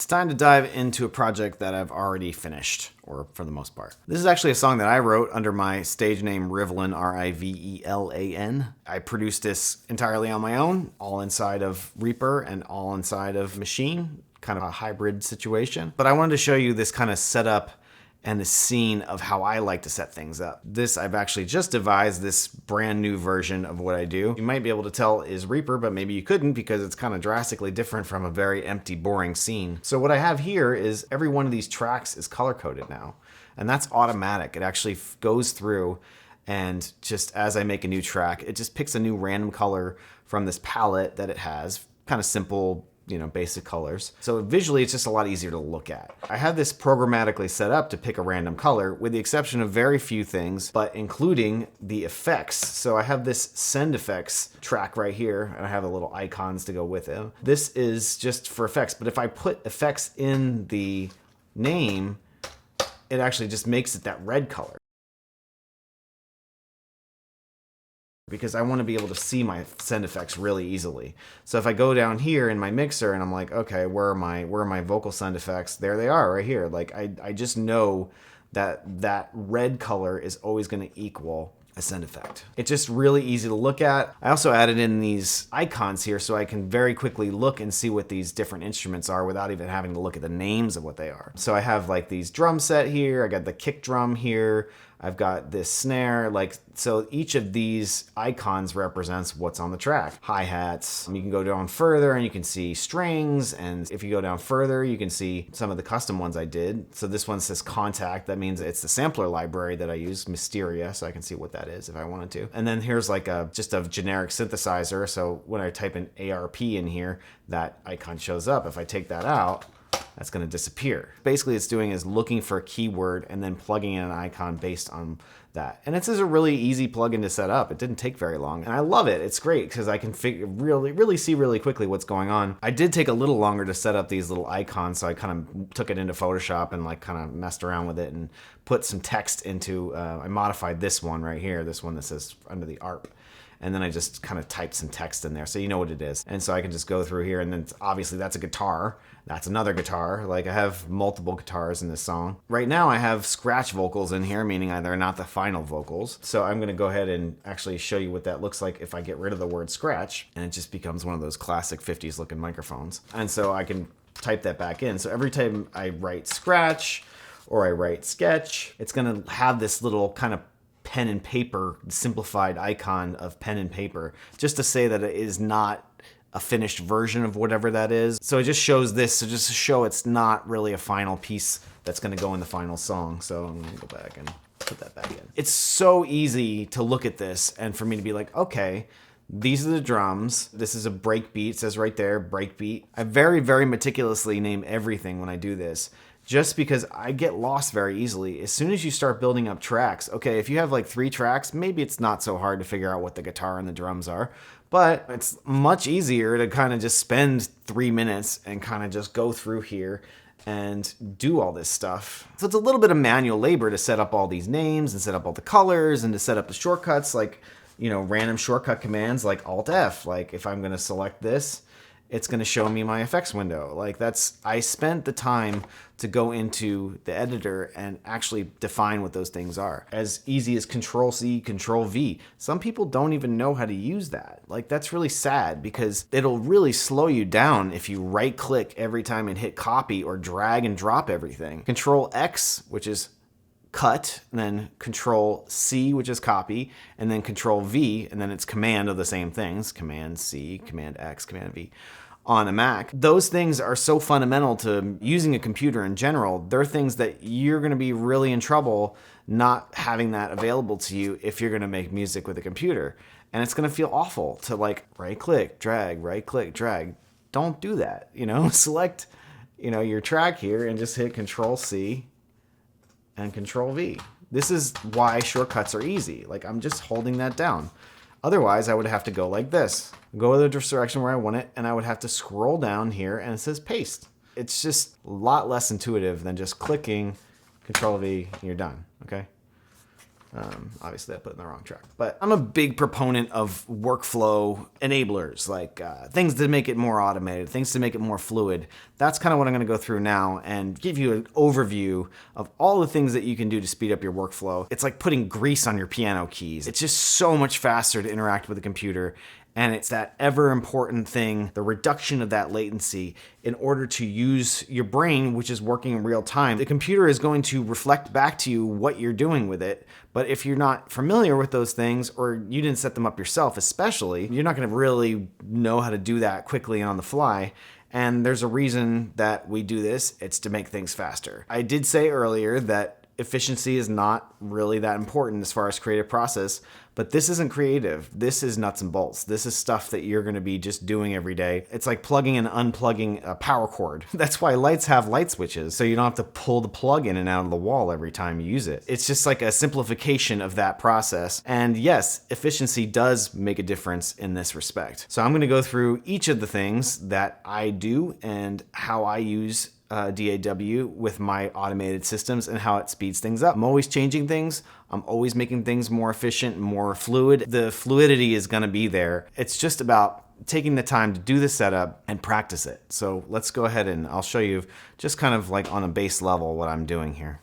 time to dive into a project that I've already finished, or for the most part. This is actually a song that I wrote under my stage name Rivelan, R-I-V-E-L-A-N. I produced this entirely on my own, all inside of Reaper and all inside of Machine, kind of a hybrid situation. But I wanted to show you this kind of setup and the scene of how I like to set things up. This, I've actually just devised this brand new version of what I do. You might be able to tell is Reaper, but maybe you couldn't because it's kind of drastically different from a very empty, boring scene. So what I have here is every one of these tracks is color-coded now, and that's automatic. It actually goes through and just as I make a new track, it just picks a new random color from this palette that it has, kind of simple, basic colors. So visually, it's just a lot easier to look at. I have this programmatically set up to pick a random color with the exception of very few things, but including the effects. So I have this send effects track right here, and I have the little icons to go with it. This is just for effects, but if I put effects in the name, it actually just makes it that red color, because I want to be able to see my send effects really easily. So if I go down here in my mixer and I'm like, okay, where are my vocal send effects? There they are right here. Like I just know that red color is always going to equal a send effect. It's just really easy to look at. I also added in these icons here so I can very quickly look and see what these different instruments are without even having to look at the names of what they are. So I have like these drum set here, I got the kick drum here, I've got this snare, so each of these icons represents what's on the track. Hi-hats, you can go down further and you can see strings, and if you go down further, you can see some of the custom ones I did. So this one says contact, that means it's the sampler library that I use, Mysteria, so I can see what that is if I wanted to. And then here's like just a generic synthesizer, so when I type in ARP in here, that icon shows up. If I take that out, that's going to disappear. Basically, it's doing is looking for a keyword and then plugging in an icon based on that. And it's just a really easy plugin to set up. It didn't take very long. And I love it. It's great because I can really see really quickly what's going on. I did take a little longer to set up these little icons, so I kind of took it into Photoshop and kind of messed around with it and put some text into, I modified this one right here, this one that says under the ARP. And then I just kind of typed some text in there so you know what it is. And so I can just go through here, and then obviously that's a guitar. That's another guitar. Like I have multiple guitars in this song. Right now I have scratch vocals in here, meaning they're not the final vocals. So I'm gonna go ahead and actually show you what that looks like if I get rid of the word scratch, and it just becomes one of those classic 50s looking microphones. And so I can type that back in. So every time I write scratch or I write sketch, it's gonna have this little kind of pen and paper, simplified icon of pen and paper, just to say that it is not a finished version of whatever that is. So it just shows this, so just to show it's not really a final piece that's gonna go in the final song. So I'm gonna go back and put that back in. It's so easy to look at this and for me to be like, okay, these are the drums. This is a break beat, it says right there, break beat. I very, very meticulously name everything when I do this, just because I get lost very easily. As soon as you start building up tracks, okay, if you have like 3 tracks, maybe it's not so hard to figure out what the guitar and the drums are, but it's much easier to kind of just spend 3 minutes and kind of just go through here and do all this stuff. So it's a little bit of manual labor to set up all these names and set up all the colors and to set up the shortcuts, like, random shortcut commands like Alt F. Like if I'm gonna select this, it's going to show me my effects window. I spent the time to go into the editor and actually define what those things are. As easy as Control C, Control V. Some people don't even know how to use that. That's really sad because it'll really slow you down if you right click every time and hit copy or drag and drop everything. Control X, which is cut, and then Control C, which is copy, and then Control V, and then it's command of the same things, Command C, Command X, Command V on a Mac. Those things are so fundamental to using a computer in general. They're things that you're going to be really in trouble not having that available to you if you're going to make music with a computer. And it's going to feel awful to right click, drag, right click, drag. Don't do that, select, your track here and just hit Control C and Control V. This is why shortcuts are easy. I'm just holding that down. Otherwise, I would have to go like this. Go the direction where I want it, and I would have to scroll down here, and it says paste. It's just a lot less intuitive than just clicking Control V, and you're done, okay? Obviously, I put it in the wrong track. But I'm a big proponent of workflow enablers, like things to make it more automated, things to make it more fluid. That's kind of what I'm going to go through now and give you an overview of all the things that you can do to speed up your workflow. It's like putting grease on your piano keys. It's just so much faster to interact with a computer. And it's that ever important thing, the reduction of that latency in order to use your brain, which is working in real time. The computer is going to reflect back to you what you're doing with it. But if you're not familiar with those things, or you didn't set them up yourself especially, you're not going to really know how to do that quickly on the fly. And there's a reason that we do this. It's to make things faster. I did say earlier that efficiency is not really that important as far as creative process, but this isn't creative. This is nuts and bolts. This is stuff that you're going to be just doing every day. It's like plugging and unplugging a power cord. That's why lights have light switches, so you don't have to pull the plug in and out of the wall every time you use it. It's just like a simplification of that process. And yes, efficiency does make a difference in this respect. So I'm going to go through each of the things that I do and how I use DAW with my automated systems and how it speeds things up. I'm always changing things. I'm always making things more efficient, more fluid. The fluidity is going to be there. It's just about taking the time to do the setup and practice it. So let's go ahead and I'll show you just kind of like on a base level what I'm doing here.